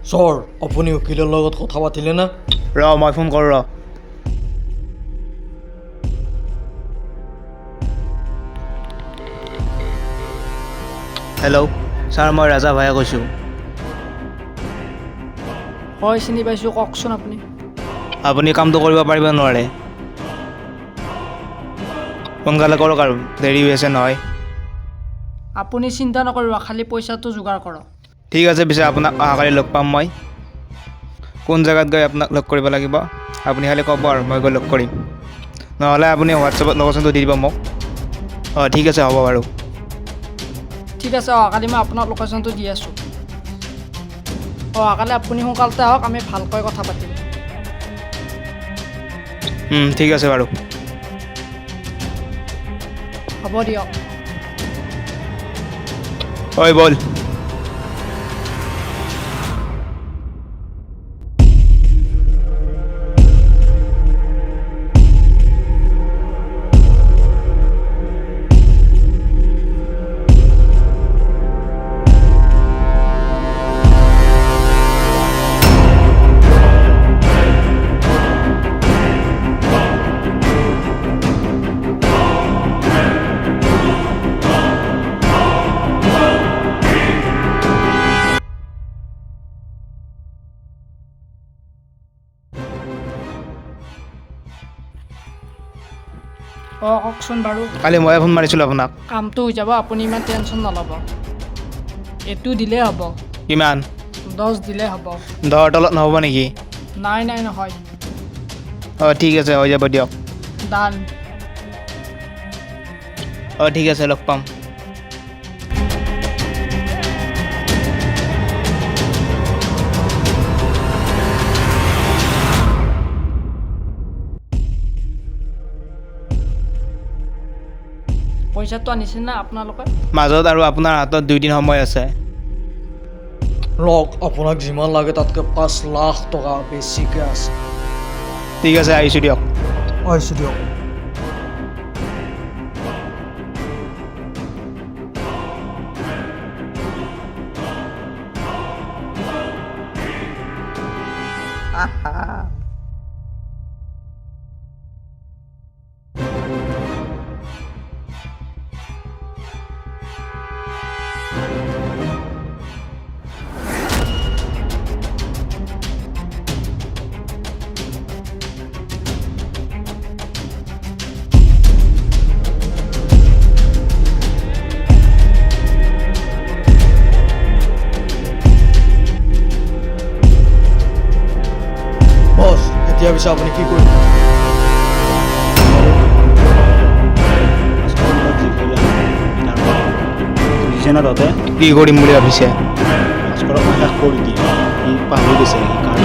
Sir আপুনি উকিলৰ লগত কথা পাতিলে না মই ফোন কৰোঁ হেল্ল' ছাৰ মই ৰাজা ভায়ে কৈছোঁ হয় চিনি পাইছোঁ কওকচোন আপুনি আপুনি কামটো কৰিব পাৰিব নোৱাৰে সোনকালে কৰক আৰু দেৰি হৈ আছে নহয় আপুনি চিন্তা নকৰিব খালি পইচাটো যোগাৰ কৰক ঠিক আছে পিছে আপোনাক অহাকালি লগ পাম মই কোন জেগাত গৈ আপোনাক লগ কৰিব লাগিব আপুনি খালি ক'ব আৰু মই গৈ লগ কৰিম নহ'লে আপুনি হোৱাটছএপত লোকেশ্যনটো দি দিব মোক ঠিক আছে হ'ব বাৰু ঠিক আছে অহাকালি মই আপোনাক লোকেশ্যনটো দি আছোঁ অহাকালি আপুনি সোনকালতে আহক আমি ভালকৈ কথা পাতিম ঠিক আছে বাৰু হ'ব দিয়ক ঐ বল কওকচোন বাৰু কালি ময়ে ফোন মাৰিছিলোঁ আপোনাক কামটো হৈ যাব আপুনি ইমান টেনশ্যন নল'ব এইটো দিলেই হ'ব কিমান 10 দিলেই হ'ব 10ৰ তলত নহ'ব নেকি নাই নহয় ঠিক আছে হৈ যাব দিয়ক ডান ঠিক আছে লগ পাম পইচাটো আনিছে না আপোনালোকে মাজত আৰু আপোনাৰ হাতত 2 দিন সময় আছে লওক আপোনাক যিমান লাগে তাতকৈ 5 লাখ টকা বেছিকৈ আছে ঠিক আছে আহিছোঁ দিয়ক আহিছোঁ দিয়ক বছ এতিয়া পিছে আপুনি কি কৰিব বুজিছে না তহঁতে কি কৰিম বুলি ভাবিছে ভাস্কৰক মই শেষ কৰি দিম সি পাহৰি গৈছে সি কাৰ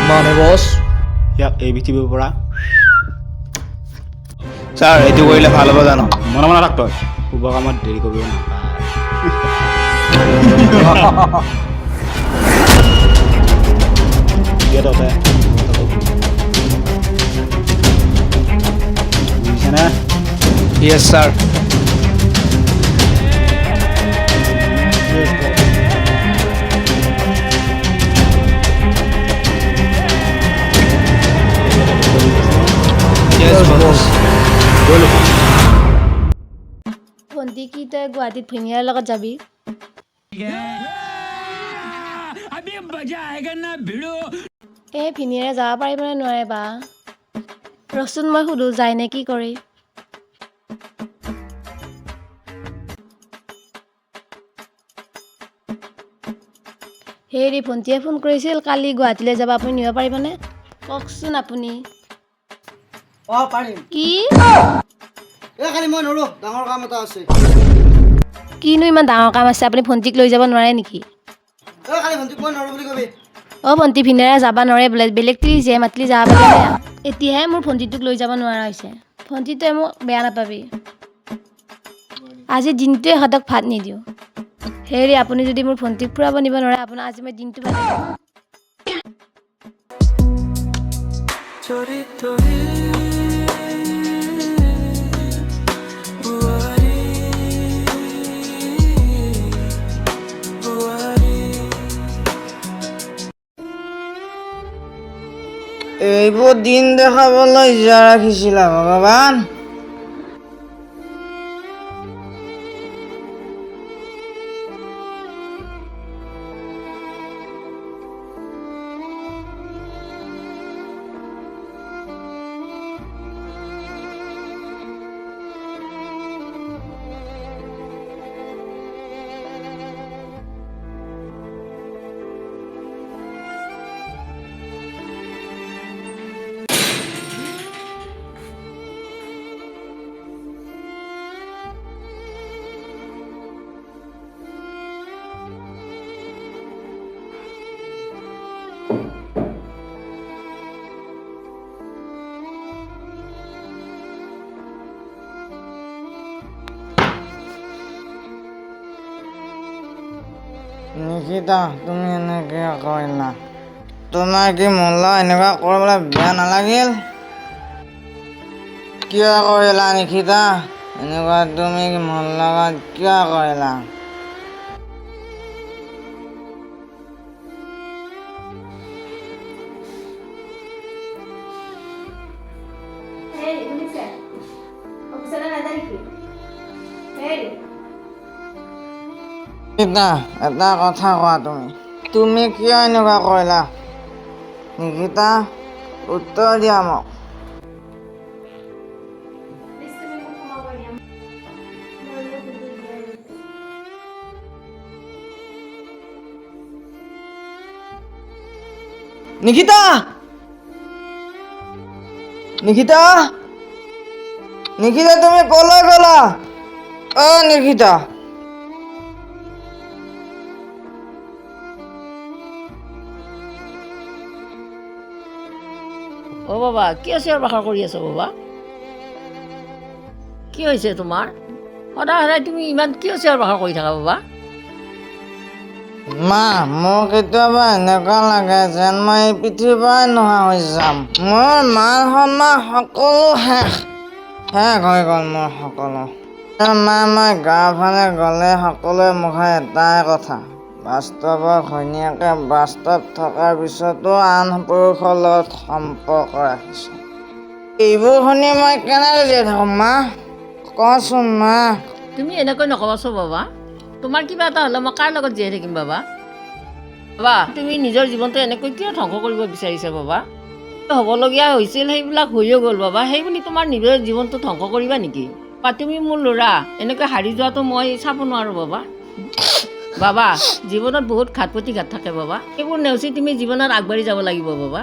মানে বছ ইয়াক এই পৃথিৱীৰ পৰা ছাৰ এইটো কৰিলে ভাল হ'ব জানো মনে মনে থাক তই শুভ কামত দেৰি কৰিব নাপায় এতিয়া তহঁতে বুজিছে না য়েছ ছাৰ ভণ্টি কি তই গুৱাহাটীত ভূঞাৰ লগত যাবি এই ভিনিয়েৰে যাব পাৰিবনে নোৱাৰে বা ৰচোন মই সুধো যায় নে কি কৰি হেৰি ভণ্টিয়ে ফোন কৰিছিল কালি গুৱাহাটীলৈ যাব আপুনি নিব পাৰিবনে কওকচোন আপুনি পাৰিম কি খালি মই নৰো ডাঙৰ কাম এটা আছে কিনো ইমান ডাঙৰ কাম আছে আপুনি ভণ্টিক লৈ যাব নোৱাৰে নেকি খালি ভণ্টিক মই নৰো বুলি কবি ভণ্টি ভিনেৰে যাব নোৱাৰে বোলে বেলেগ তিৰিছে মাতলি যাব পাৰিলে এতিয়াহে মোৰ ভণ্টিটোক লৈ যাব নোৱাৰা হৈছে ভণ্টিটোৱে মোক বেয়া নাপাবি আজি দিনটোৱে ইহঁতক ভাত নিদিওঁ হেৰি আপুনি যদি মোৰ ভণ্টিক ফুৰাব নিব নোৱাৰে আপোনাৰ আজি মই দিনটো ভাত এইবোৰ দিন দেখাবলৈ জীয়াই ৰাখিছিলা ভগৱান। নিকিতা, তুমি এনেকৈ কৰিলা। তোমাৰ কি মূল্য এনেকুৱা কৰিবলৈ বেয়া নালাগিল? কিয় কৰিলা নিকিতা? এনেকুৱা তুমি মোৰ লগত কিয় কৰিলা? নিকিতা, এটা কথা কোৱা তুমি কিয় এনেকুৱা কৰিলা? নিকিতা, উত্তৰ দিয়া মোক। নিকিতা! নিকিতা! নিকিতা, তুমি কলৈ গ'লা? নিকিতা। অ' বাবা, কিয় চিঞৰ বাখৰ কৰি আছ বাবা? কি হৈছে তোমাৰ? সদায় সদায় তুমি ইমান কিয় চিঞৰ বাখৰ কৰি থাকা বাবা? মা, মোৰ কেতিয়াবা এনেকুৱা লাগে যেন মই এই পৃথিৱীৰ পৰাই নোহোৱা হৈ যাম। মোৰ মান সন্মান সকলো শেষ হৈ গ'ল মোৰ সকলো। মা, মই গাঁৱৰ ফালে গ'লে সকলোৱে মুখে এটাই কথা, বাস্তৱৰ ঘৈণীয়েকে বাস্তৱ থকাৰ পিছতো আন পুৰুষৰ লগত সম্পৰ্ক ৰাখিছে। এইবোৰ শুনি মই কেনেকৈ জীয়াই থাকোঁ মা? কচোন মা। তুমি এনেকৈ নকবাচোন বাবা। তোমাৰ কিবা এটা হ'লে মই কাৰ লগত জীয়াই থাকিম বাবা? বাবা, তুমি নিজৰ জীৱনটো এনেকৈ কিয় ধ্বংস কৰিব বিচাৰিছা বাবা? হ'বলগীয়া হৈছিল সেইবিলাক হৈয়ে গ'ল বাবা, সেই বুলি তোমাৰ নিজৰ জীৱনটো ধ্বংস কৰিবা নেকি? বা তুমি মোৰ ল'ৰা, এনেকৈ হাৰি যোৱাটো মই চাব নোৱাৰোঁ বাবা। বাবা, জীৱনত বহুত ঘাট প্ৰতিঘাত থাকে বাবা, সেইবোৰ নেওচি তুমি জীৱনত আগবাঢ়ি যাব লাগিব বাবা।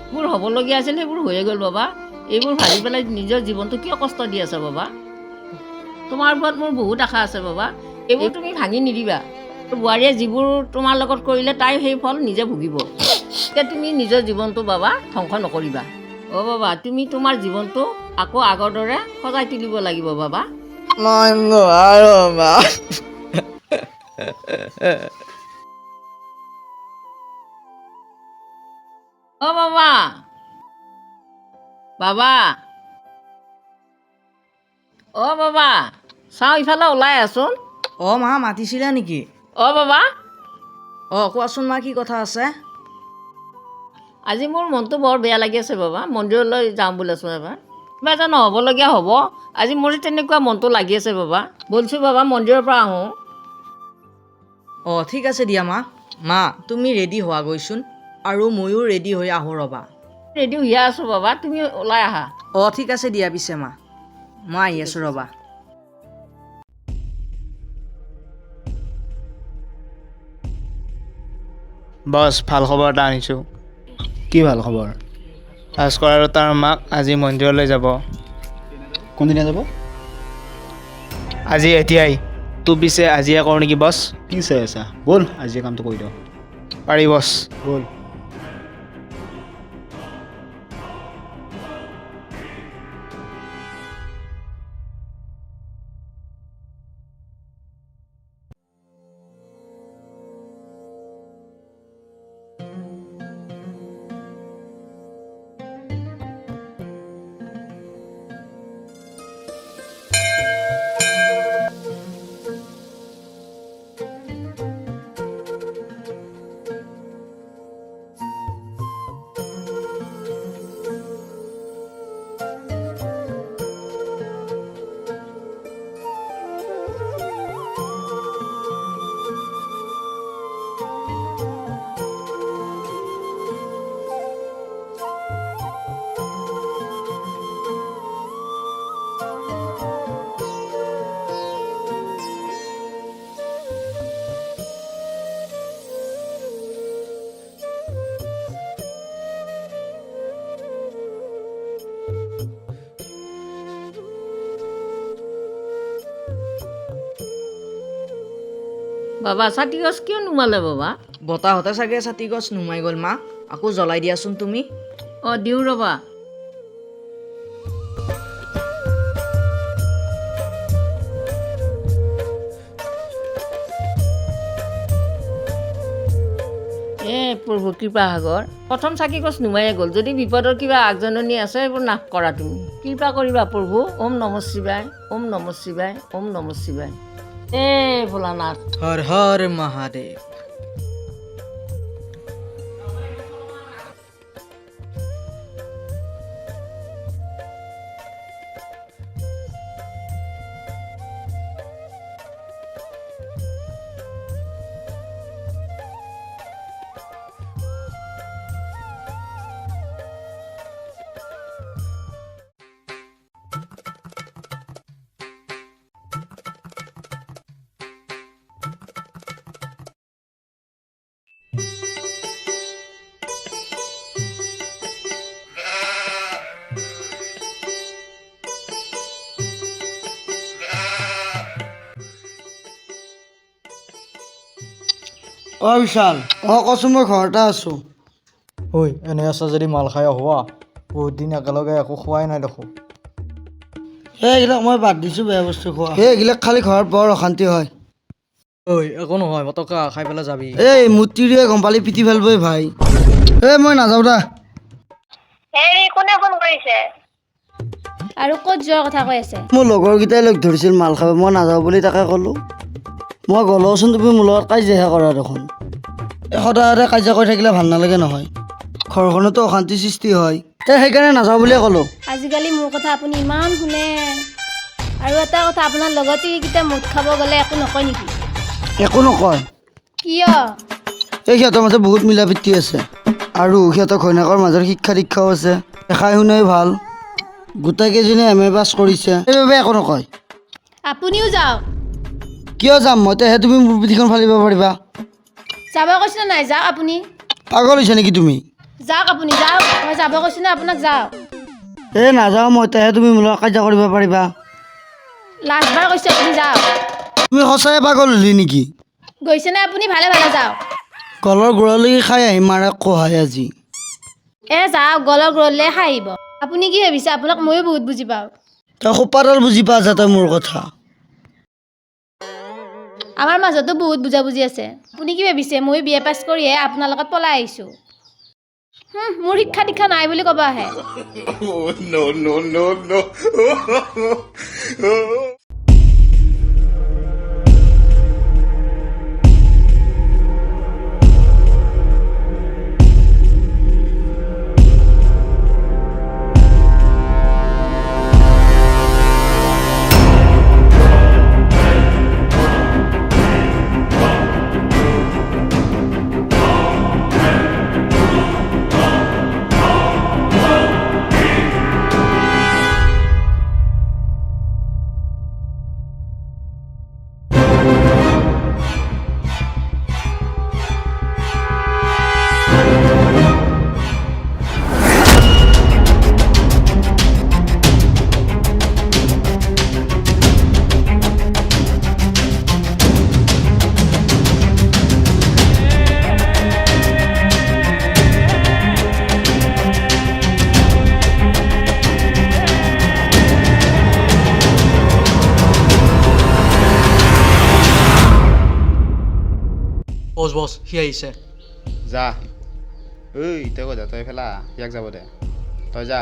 এইবোৰ হ'বলগীয়া আছিল সেইবোৰ হৈয়ে গ'ল বাবা। এইবোৰ ভাবি পেলাই নিজৰ জীৱনটো কিয় কষ্ট দি আছা বাবা? তোমাৰ ওপৰত মোৰ বহুত আশা আছে বাবা, এইবোৰ তুমি ভাঙি নিদিবা। বোৱাৰীয়ে যিবোৰ তোমাৰ লগত কৰিলে তাই সেই ফল নিজে ভুগিব। এতিয়া তুমি নিজৰ জীৱনটো বাবা ধ্বংস নকৰিবা। অ' বাবা, তুমি তোমাৰ জীৱনটো আকৌ আগৰ দৰে সজাই তুলিব লাগিব বাবা। মই নোৱাৰোঁ মা। অ' বাবা, বাবা, অ' বাবা, চাওঁ ইফালে ওলাই আছোন। অ' মা, মাতিছিলা নেকি? অ' বাবা, কোৱাচোন মা, কি কথা আছে? আজি মোৰ মনটো বৰ বেয়া লাগি আছে বাবা, মন্দিৰলৈ যাওঁ বোলাচোন এবাৰ। কিবা এটা নহ'বলগীয়া হ'ব, আজি মোৰ তেনেকুৱা মনটো লাগি আছে বাবা। বলছোঁ বাবা, মন্দিৰৰ পৰা আহোঁ। ঠিক আছে দিয়া মা। মা, তুমি ৰেডি হোৱাগৈচোন, আৰু ময়ো ৰেডি হৈ আহোঁ ৰ'বা। ৰেডি হৈয়ে আছোঁ বাবা, তুমি ওলাই আহা। ঠিক আছে দিয়া পিছে মা, মই আহি আছোঁ ৰ'বা। বছ, ভাল খবৰ এটা আনিছোঁ। কি ভাল খবৰ? ভাস্কৰ আৰু তাৰ মাক আজি মন্দিৰলৈ যাব। কোনদিনা যাব? আজি এতিয়াই। তোৰ পিছে আজিয়ে কৰোঁ নেকি বছ? কি চাই আছা? ব'ল আজি কামটো কৰি দিওঁ। পাৰি বছ। ব'ল। বাবা ছাতি গছ কিয় নুমালে বাবা? বতাহতে চাগে ছাতি গছ নুমাই গ'ল মা, আকৌ জ্বলাই দিয়াচোন তুমি। অঁ দিওঁ ৰ'বা। প্ৰভু কৃপা সাগৰ, প্ৰথম চাকি গছ নুমাইয়ে গ'ল, যদি বিপদৰ কিবা আগজাননী আছে এইবোৰ নাশ কৰা তুমি, কৃপা কৰিবা প্ৰভু। ওম নম শিৱায়, ওম নম শিৱায়, ওম নম শিৱায়। ভোলানাথ। হৰ হৰ মহাদেৱ। অ বিশাল, কচোন মই ঘৰতে আছোঁ। ঐ এনে আছা যদি মাল খাই হোৱা, বহুত দিন একেলগে একো খোৱাই নাই দেখোঁ। এইবিলাক মই বাদ দিছোঁ, বেয়া বস্তু খোৱা। এইবিলাক খালি ঘৰত বৰ অশান্তি হয়। ঐ একো নহয়, পতকা খাই পেলাই যাবি। এই মূৰ্তিৰে গম পালি পিটি পেলাবই ভাই। মই নাযাওঁ দা। কোনে ফোন কৰিছে? আৰু ক'ত যোৱাৰ কথা কৈ আছে? মোৰ লগৰকেইটাই লগ ধৰিছিল মাল খাব, মই নাযাওঁ বুলি তাকে ক'লোঁ। মই গ'লোচোন, তুমি মোৰ লগত কাজিয়াহে কৰা দেখোন। সদায় কাজিয়া কৰি থাকিলে ভাল নালাগে নহয়, ঘৰখনতো অশান্তি সৃষ্টি হয়। সেইকাৰণে নাযাওঁ বুলিয়ে ক'লোঁ। আজিকালি মোৰ কথা আপুনি ইমান শুনে। আৰু এটা কথা, আপোনাৰ লগত এইকেইটা মুঠ খাব গ'লে একো নকয় নেকি? একো নকয়। কিয়? এই সিহঁতৰ মাজত বহুত মিলা প্ৰীতি আছে, আৰু সিহঁতৰ ঘৈণীয়েকৰ মাজত শিক্ষা দীক্ষাও আছে, দেখাই শুনাই ভাল, গোটেইকেইজনী MA পাছ কৰিছে, সেইবাবে একো নকয়। আপুনিও যাওক। কিয় যাম মই? তেহে তুমি মোৰ পিঠিখন ফালিব পাৰিবা। যাব কৈছে নে নাই? যাওক আপুনি। পাগল হৈছে নেকি তুমি? যাওক আপুনি, যাওক। মই যাব কৈছোঁ নে আপোনাক? যাওক। নাযাওঁ মই, তেহে তুমি মোৰ লগত কাজিয়া কৰিব পাৰিবা। লাষ্টবাৰ কৈছোঁ, আপুনি যাওক। তুমি সঁচাই পাগল হলি নেকি? গৈছেনে আপুনি? ভালে ভালে যাওক। গলৰ গোড়ালৈকে খাই আহিম মাৰে কহাই আজি। যাওক, গলৰ গৰলে খাই আহিব। আপুনি কি ভাবিছে? আপোনাক ময়ো বহুত বুজি পাওঁ। তই সোপাডাল বুজি পা যা তই মোৰ কথা। আমাৰ মাজতো বহুত বুজাবুজি আছে। আপুনি কি ভাবিছে মই BA পাছ কৰিহে আপোনাৰ লগত পলাই আহিছোঁ? মোৰ শিক্ষা দীক্ষা নাই বুলি ক'ব আহে। বছ সি আহিছে। যা। ঐ তই ক'ত যা? তই ফেলা ইয়াক যাব দে, তই যা।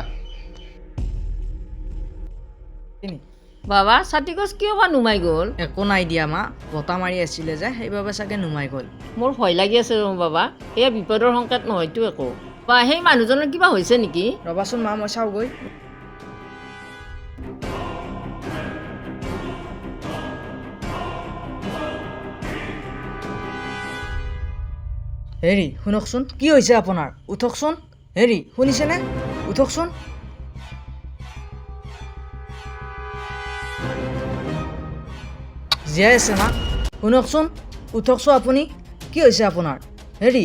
বাবা ছাতি গছ কিয় বা নুমাই গ'ল? একো নাই দিয়া মা, বতাহ মাৰি আছিলে যে সেইবাবে চাগে নুমাই গ'ল। মোৰ ভয় লাগি আছে বাবা, এয়া বিপদৰ সংকেত নহয়তো একো। বা সেই মানুহজনৰ কিবা হৈছে নেকি? ৰ'বাচোন মা, মই চাওঁগৈ। হেৰি শুনকচোন, কি হৈছে আপোনাৰ? উঠকচোন। হেৰি শুনিছেনে? উঠকচোন। জীয়াই আছে মা, শুনকচোন। উঠকচোন আপুনি, কি হৈছে আপোনাৰ? হেৰি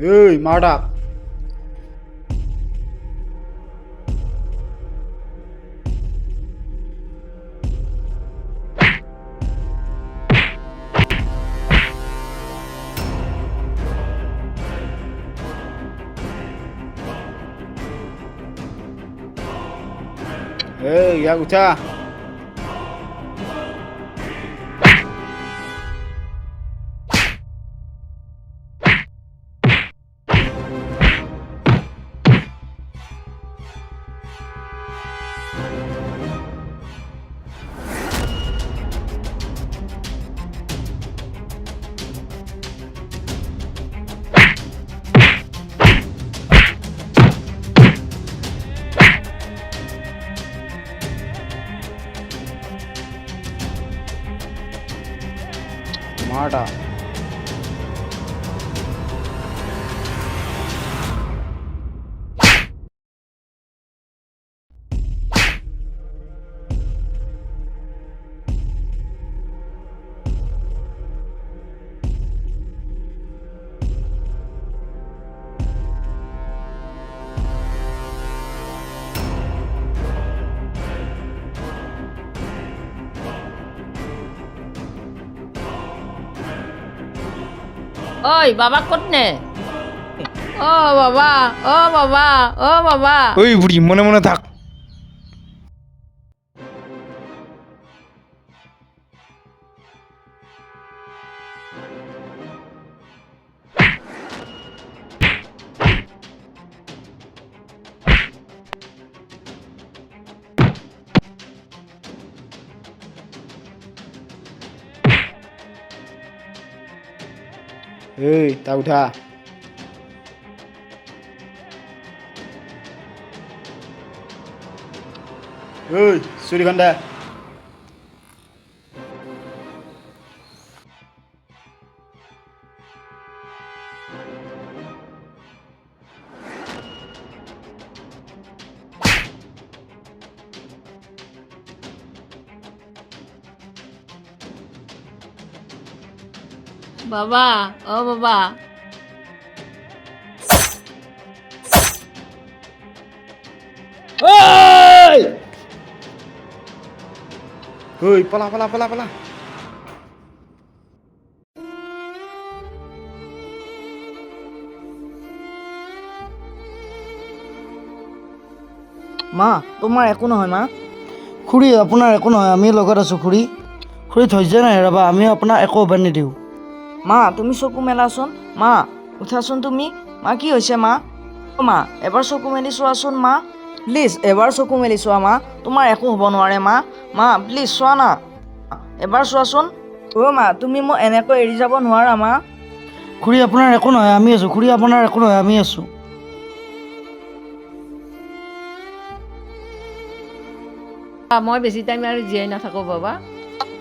এই মাৰ তাক এই ইয়াক উঠা মাৰ তাক ঐ বাবা ক'ত নে অ' বাবা অ' বাবা অ' বাবা ঐ বুঢ়ী মনে মনে থাক এই তাক উঠা এই চুৰিখন দে বাবা অ' বাবা ঐ পলা পলা পলা পলা মা তোমাৰ একো নহয় মা খুৰী আপোনাৰ একো নহয় আমি লগত আছোঁ খুৰী খুৰী ধৈৰ্য নাই ৰ'বা আমি আপোনাক একো হ'ব নিদিওঁ মা তুমি চকু মেলাচোন মা উঠাচোন তুমি মা কি হৈছে মা অ' মা এবাৰ চকু মেলি চোৱাচোন মা প্লিজ এবাৰ চকু মেলি চোৱা মা তোমাৰ একো হ'ব নোৱাৰে মা মা প্লিজ চোৱা না এবাৰ চোৱাচোন অ' মা তুমি মোক এনেকৈ এৰি যাব নোৱাৰা মা খুৰী আপোনাৰ একো নহয় আমি আছোঁ খুৰী আপোনাৰ একো নহয় আমি আছোঁ মই বেছি টাইম আৰু জীয়াই নাথাকোঁ বাবা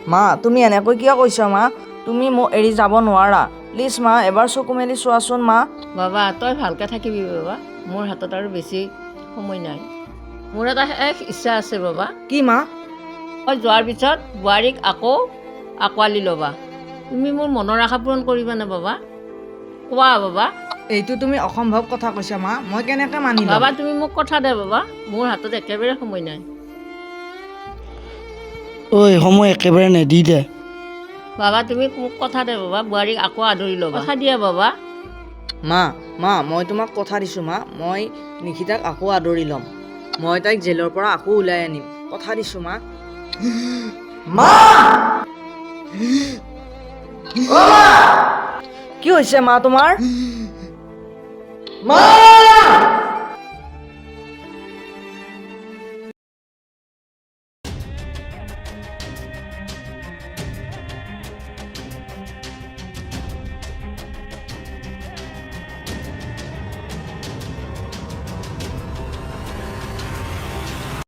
মা তুমি এনেকৈ কিয় কৈছা মা তুমি মোক এৰি যাব নোৱাৰা প্লিজ মা এবাৰ চকু মেলি চোৱাচোন মা বাবা তই ভালকৈ থাকিবি বাবা মোৰ হাতত আৰু বেছি সময় নাই মোৰ এটা শেষ ইচ্ছা আছে বাবা কি মা মই যোৱাৰ পিছত বোৱাৰীক আকৌ আঁকোৱালি ল'বা তুমি মোৰ মনৰ আশা পূৰণ কৰিবানে বাবা কোৱা বাবা এইটো তুমি অসম্ভৱ কথা কৈছা মা মই কেনেকৈ মানি বাবা তুমি মোক কথা দে বাবা মোৰ হাতত একেবাৰে সময় নাই ঐ সময় একেবাৰে নেদি দে বাবা তুমি মোক কথা দে বাবা বোৱাৰীক আকৌ আদৰি ল'বা কথা দিয়া বাবা মা মা মই তোমাক কথা দিছোঁ মা মই নিশিতাক আকৌ আদৰি ল'ম মই তাইক জেলৰ পৰা আকৌ ওলাই আনিম কথা দিছোঁ মা মা কি হৈছে মা তোমাৰ মা